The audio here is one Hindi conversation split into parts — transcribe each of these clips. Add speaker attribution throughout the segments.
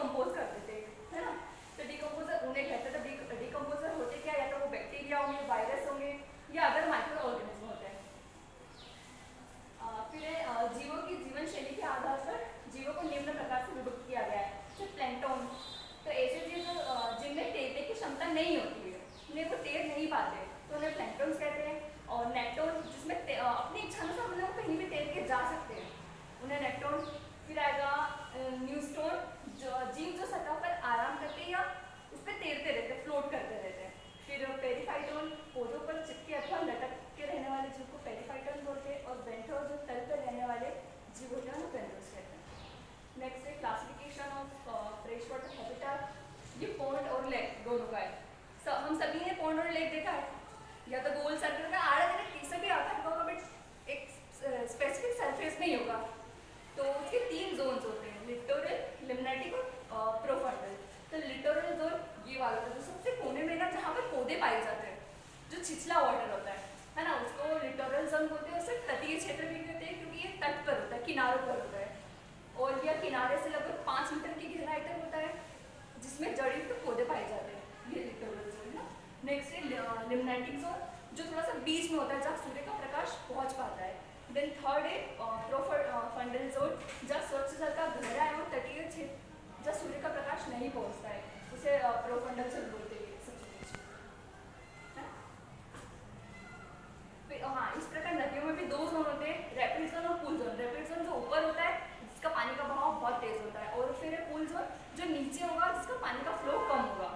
Speaker 1: डिकम्पोज कर देते है ना। तो डिकम्पोजर उन्हें कहते हैं। तो डिकम्पोजर होते क्या, या तो वो बैक्टीरिया होंगे, वायरस होंगे, या अदर माइक्रो ऑर्गेनिज्म होते हैं। फिर जीवों की जीवन शैली के आधार पर जीवों को निम्न प्रकार से विभक्त किया गया है। जैसे प्लैंकटन, तो ऐसे जीव जिनमें तैरने की क्षमता नहीं होती है, उन्हें वो तैर नहीं पाते, तो उन्हें प्लैंकटन्स कहते हैं। और नेक्टोन, जिसमें अपनी इच्छा अनुसार मतलब कहीं भी तैर के जा सकते हैं, उन्हें नेक्टोन। फिर आएगा न्यूस्टोन, जो जीव जो सतह पर आराम करते हैं या उस पर तैरते रहते हैं, फ्लोट करते रहते हैं। फिर पेरिफाइटोन, पौधों पर चिपके अथवा लटक के रहने वाले जीव को पेरिफाइटोन बोलते हैं। और बेंथोस, जो तल पर रहने वाले जीव होते हैं, बेंथोस कहते हैं। नेक्स्ट है classification of fresh water habitat. ये पॉन्ड और लेक दोनों का है। हम सभी ने पॉन्ड और लेक देखा है, या तो गोल सर्कल का आड़ा कैसे भी आता होगा, बट एक स्पेसिफिक सरफेस नहीं होगा। तो उसके 3 जोन्स होते हैं, लिटोरल, लिम्नेटिक और प्रोफंडल। तो लिटोरल जोन ये वाला होता है जो सबसे कोने में ना, जहाँ पर पौधे पाए जाते हैं, जो छिछला वाटर होता है ना, उसको लिटोरल जोन बोलते हैं। उसे तटीय क्षेत्र भी कहते हैं, क्योंकि ये तट पर होता है, किनारों पर होता है, और यह किनारे से लगभग 5 मीटर की गहराई तक होता है, जिसमें जड़ी युक्त पौधे पाए जाते हैं। ये लिटोरल जोन है। नेक्स्ट है लिम्नेटिक जोन, जो थोड़ा सा बीच में होता है, जहाँ सूर्य का प्रकाश पहुंच पाता है। देन थर्ड है प्रोफंडल जोन, जहाँ स्वच्छ जल का गहरा एवं तटीय क्षेत्र, जहाँ सूर्य का प्रकाश नहीं पहुंचता है, उसे प्रोफंडल जोन बोलते हैं। हाँ, इस प्रकार नदियों में भी 2 जोन होते हैं, रैपिड जोन और पूल जोन। रैपिड जोन जो ऊपर होता है, जिसका पानी का बहाव बहुत तेज होता है, और फिर पूल जोन जो नीचे होगा, जिसका पानी का फ्लो कम होगा।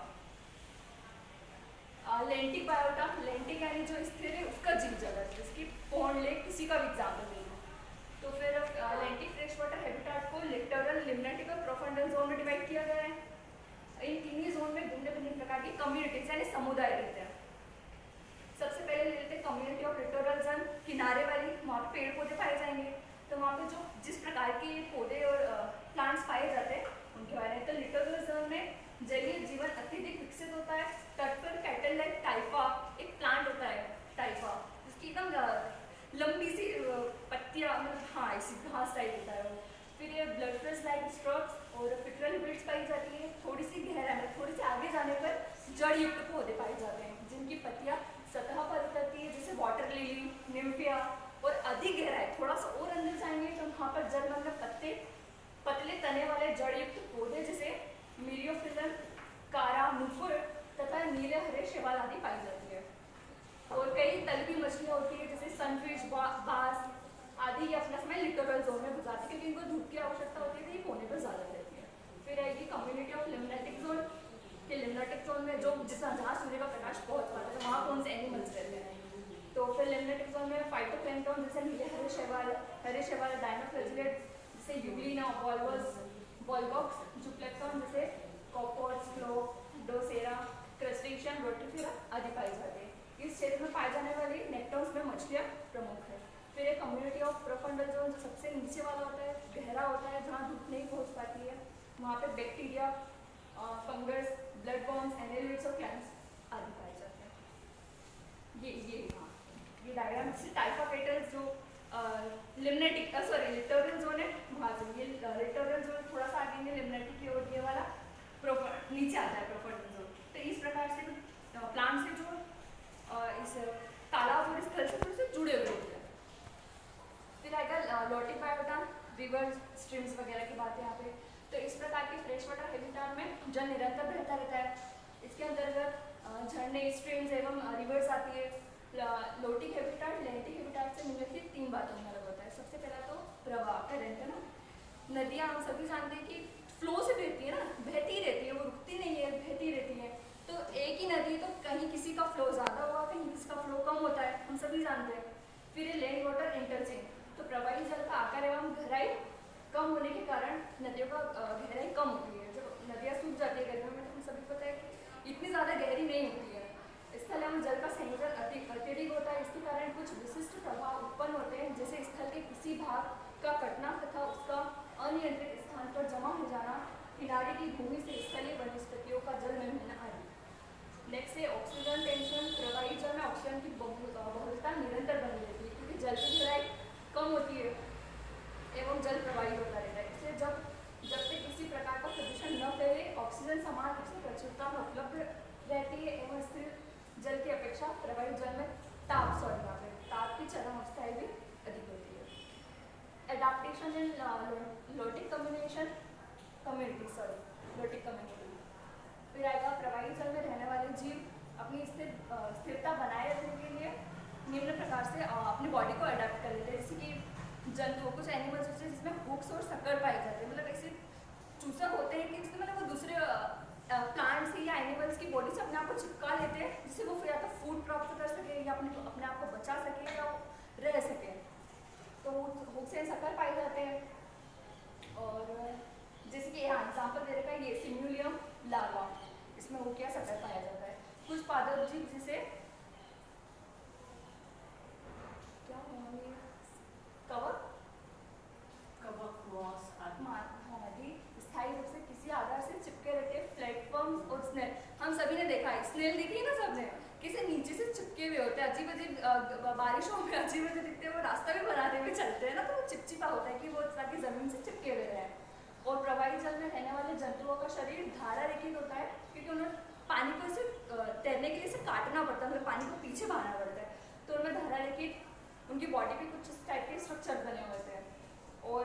Speaker 1: लेंटिक बायोटा, लेंटिक यानी जो स्थिर है उसका जीव जगत, जिसकी पॉन्ड, लेक, किसी का भी एग्जाम्पल ले लो। तो फिर लेंटिक फ्रेश वाटर हैबिटेट को लिटोरल, लिम्नेटिक और प्रोफंडल जोन में डिवाइड किया गया है। इन 3 ही जोन में भिन्न भिन्न प्रकार की कम्युनिटीज यानी समुदाय रहते हैं। सबसे पहले ले लेते हैं कम्युनिटी ऑफ लिटोरल जोन, किनारे वाली, वहाँ पे पेड़ पौधे पाए जाएंगे। तो वहाँ पे जो जिस प्रकार के पौधे और प्लांट्स पाए जाते हैं उनके बारे में। तो लिटोरल जोन में जलीय जीवन अत्यधिक विकसित होता है। तट पर कैटल लाइक टाइफा एक प्लांट होता है, टाइफा, जिसकी एकदम लंबी सी पत्तियाँ, मतलब हाँ ऐसी घास टाइप होता है वो। फिर ये ब्लड फ्रेस लाइक स्ट्रक्स और पिटरल बीड्स पाई जाती है। थोड़ी सी गहराई में, थोड़ी सी आगे जाने पर जड़ युक्त पौधे पाए जाते हैं, जिनकी पत्तियाँ सतह पर उतरती है, जैसे वाटर लिली, निम्फिया। और अधिक गहराई, थोड़ा सा और अंदर जाएंगे तो वहाँ पर जल मतलब पतले तने वाले जड़ युक्त पौधे, जैसे मीरियोफिलम, कारा, नुफुर तथा नीले हरे शैवाल आदि पाई जाती है। और कई तलबी मछलियाँ होती है, जैसे सनफिश, बास आदि, ये अपना समय लिटोरल जोन में गुजारती है, क्योंकि इनको धूप की आवश्यकता होती है, तो ये कोने पर ज़्यादा रहती है। फिर आएगी कम्युनिटी ऑफ लिम्नेटिक जोन, कि लिम्नेटिक जोन में जो जहाँ सूर्य का प्रकाश पहुँच पाता है, वहाँ कौन से एनिमल्स रहते हैं। तो फिर लिम्नेटिक जोन में फाइटोप्लैंक्टन, जैसे नीले हरे शैवाल, डायनोफ्लैजिलेट जैसे यूग्लिना, वॉल्वॉक्स, जूप्लेक्टन जैसे कॉपर्स, फ्लो, डोसेरा, क्रस्टेशियन, रोटिफेरा आदि पाए जाते हैं। इस क्षेत्र में पाए जाने वाली नेक्टॉन्स में मछलियाँ प्रमुख है। फिर एक कम्युनिटी ऑफ प्रोफंडल जोन, जो सबसे नीचे वाला होता है, गहरा होता है, जहाँ धूप नहीं पहुँच पाती है, वहाँ पे bacteria, fungus, blood borns, annelids और क्लैम्स आदि पाए जाते हैं। ये डायग्राम से टाइफा पेटल्स जो लिम्नेटिक लिटोरल जोन है, वहाँ से ये लिटोरल जोन थोड़ा सा आगे में लिम्नेटिक की ओर, ये वाला नीचे आता है प्रोफंडल जोन। तो इस प्रकार से प्लांट्स से जो इस तालाब और स्थल से थोड़े से जुड़े हुए होते हैं। फिर आएगा लॉटिक बायोटा, रिवर, स्ट्रीम्स वगैरह की बात है यहाँ पे। तो इस प्रकार के फ्रेश वाटर हैबिटेट में जल निरंतर बहता रहता है। इसके अंतर्गत झरने, स्ट्रीम्स एवं रिवर्स आती है। लोटिक हैबिटेट लेंटिक हैबिटेट से निम्नलिखित 3 बातों में अलग होता है। सबसे पहला तो प्रवाह, करंट है ना। नदियाँ हम सभी जानते हैं कि फ्लो से बहती है ना, बहती रहती है, वो रुकती नहीं है, बहती रहती है। तो एक ही नदी, तो कहीं किसी का फ्लो ज़्यादा होगा, कहीं किसी का फ्लो कम होता है, हम सभी जानते हैं। फिर लैंड वाटर इंटरचेंज, तो प्रवाही जल का आकार एवं गहराई कम होने के कारण नदियों का गहराई कम होती है। जब नदियाँ सूख जाती है गर्मियों में, तो हम सभी पता है कि इतनी ज़्यादा गहरी नहीं होती है। स्थल एवं जल का संयोजन अत्यधिक होता है। इसके कारण कुछ विशिष्ट प्रभाव उत्पन्न होते हैं, जैसे स्थल के किसी भाग का कटना तथा उसका अनियंत्रित स्थान पर जमा हो जाना, किनारे की भूमि से स्थलीय वनस्पतियों का जल में मिलना आदि। नेक्स्ट है ऑक्सीजन टेंशन। प्रवाही जल में ऑक्सीजन की बहुलता निरंतर बनी रहती है, क्योंकि जल की गहराई कम होती है एवं जल प्रवाही होता रहता है। इसलिए जब तक किसी प्रकार का प्रदूषण न ऑक्सीजन समान रूप से प्रचुरता में उपलब्ध रहती है एवं स्थिर जल की अपेक्षा प्रवाहित जल में ताप की चरम अवस्थाएं भी अधिक होती है। एडाप्टेशन इन लोटिक कम्युनिटी फिर आएगा प्रवाहित जल में रहने वाले जीव अपनी स्थिरता बनाए रखने के लिए निम्न प्रकार से अपनी बॉडी को अडेप्ट कर लेते हैं। जैसे कि जंतु कुछ एनिमल्स होते हैं जिसमें हुक्स और शक्कर पाए जाते हैं, मतलब ऐसे चूसक होते हैं कि जिससे मतलब वो दूसरे प्लांट्स या एनिमल्स की बॉडी से अपने आप को चिपका लेते हैं, जिससे वो फिर या तो फूड प्राप्त कर सके या अपने आप को बचा सके या रह सके। तो हुक से शक्कर पाए जाते हैं। और जैसे कि यहाँ एग्जाम्पल दे रखा है, ये सिम्यूलियम लार्वा, इसमें हुक या शक्कर पाया जाता है। कुछ पादप जीव जिसे क्या होंगे स्थायी रूप से किसी आधार से चिपके रहते हैं। प्लेटफॉर्म्स और स्नेल, हम सभी ने देखा है, स्नेल देखी है ना सबने, किसी नीचे से चिपके हुए होते हैं, अजीब अजीब बारिशों में अजीब अजीब दिखते हैं, वो रास्ता भी बनाते हुए चलते हैं ना, तो वो चिपचिपा होता है कि वो ताकि जमीन से चिपके हुए रहे। और प्रवाही जल में रहने वाले जंतुओं का शरीर धारा रेखित होता है, क्योंकि उन्हें पानी को इसे तैरने के लिए इसे काटना पड़ता है, मतलब पानी को पीछे बहाना पड़ता है, तो उनमें धारा रेखित उनकी बॉडी पे कुछ इस टाइप के स्ट्रक्चर बने होते हैं। और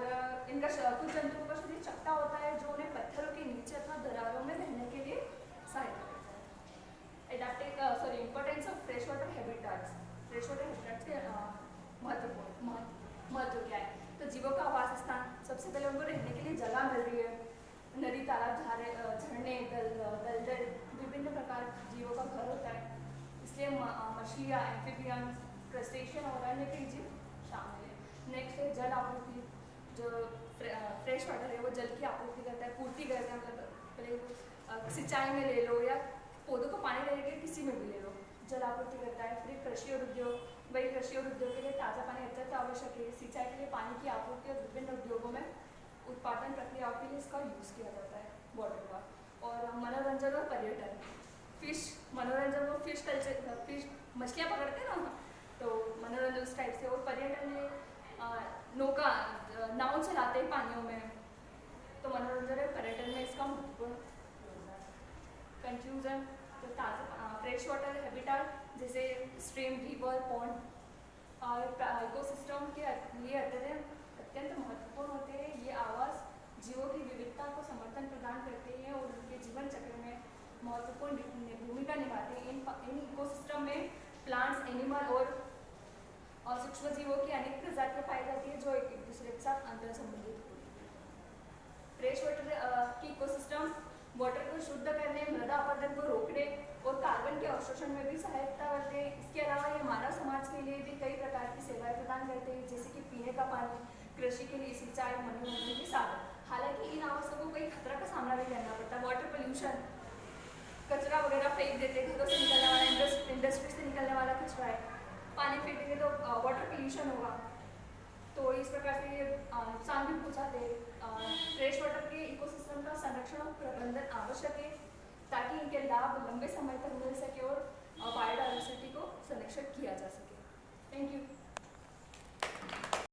Speaker 1: इनका कुछ जंतुओं का शरीर चपटा होता है जो उन्हें पत्थरों के नीचे अथवा दरारों में रहने के लिए सहायता करता है। Importance of fresh water habitats. Fresh water habitats के महत्व क्या है? तो जीवों का आवास स्थान, सबसे पहले उनको रहने के लिए जगह मिल रही है। नदी, तालाब, झरने, दलदल, विभिन्न प्रकार जीवों का घर होता है, इसलिए मछलियाँ, एम्फीबियंस, क्रस्टेशियन और अन्य कई जीव शामिल है। नेक्स्ट है जल आपूर्ति। जो फ्रेश वाटर है वो जल की आपूर्ति करता है, पूर्ति करता है, मतलब पहले सिंचाई में ले लो या पौधों को पानी देने के लिए किसी में भी ले लो, जल आपूर्ति करता है। फिर कृषि और उद्योग, वही कृषि और उद्योग के लिए ताज़ा पानी अत्यंत आवश्यक है। सिंचाई के लिए पानी की आपूर्ति और विभिन्न उद्योगों में उत्पादन प्रक्रियाओं के लिए इसका यूज़ किया जाता है वाटर का। और मनोरंजन और पर्यटन, फिश मनोरंजन और फिश कल्चर, फिश मछलियाँ पकड़ते हैं ना, तो मनोरंजन उस टाइप से। और पर्यटन में नौका नाव चलाते हैं पानियों में, तो मनोरंजन और पर्यटन में इसका महत्वपूर्ण योगदान है। कंक्लूजन, तो ताज़ा फ्रेश वाटर हैबिटाट जैसे स्ट्रीम, रिवर, पॉन्ड और इकोसिस्टम के लिए अत्यंत महत्वपूर्ण होते हैं। ये आवास जीवों की विविधता को समर्थन प्रदान करते हैं और उनके जीवन चक्र में महत्वपूर्ण भूमिका निभाते हैं। इन इकोसिस्टम में प्लांट्स, एनिमल और सूक्ष्म जीवों की अनेक प्रजातियां पाई जाती है जो एक दूसरे के साथ अंतर संबंधित होती है। फ्रेश वाटर की इकोसिस्टम वाटर को शुद्ध करने, मृदा अपरदन को रोकने और कार्बन के अवशोषण में भी सहायता करते हैं। इसके अलावा ये मानव समाज के लिए भी कई प्रकार की सेवाएं प्रदान करते हैं, जैसे कि पीने का पानी, कृषि के लिए सिंचाई, मनोरंजन के साधन। हालांकि इन आवासों को कई खतरा का सामना भी करना पड़ता है। वाटर पोल्यूशन, कचरा वगैरह फेंक देते, घरों से निकलने वाला, इंडस्ट्री से निकलने वाला कचरा है, पानी फेंकेंगे तो वाटर पोल्यूशन होगा, तो इस प्रकार से ये नुकसान भी पहुँचाते हैं। फ्रेश वाटर के इकोसिस्टम का संरक्षण और प्रबंधन आवश्यक है ताकि इनके लाभ लंबे समय तक मिल सके और बायोडाइवर्सिटी को संरक्षित किया जा सके। Thank you.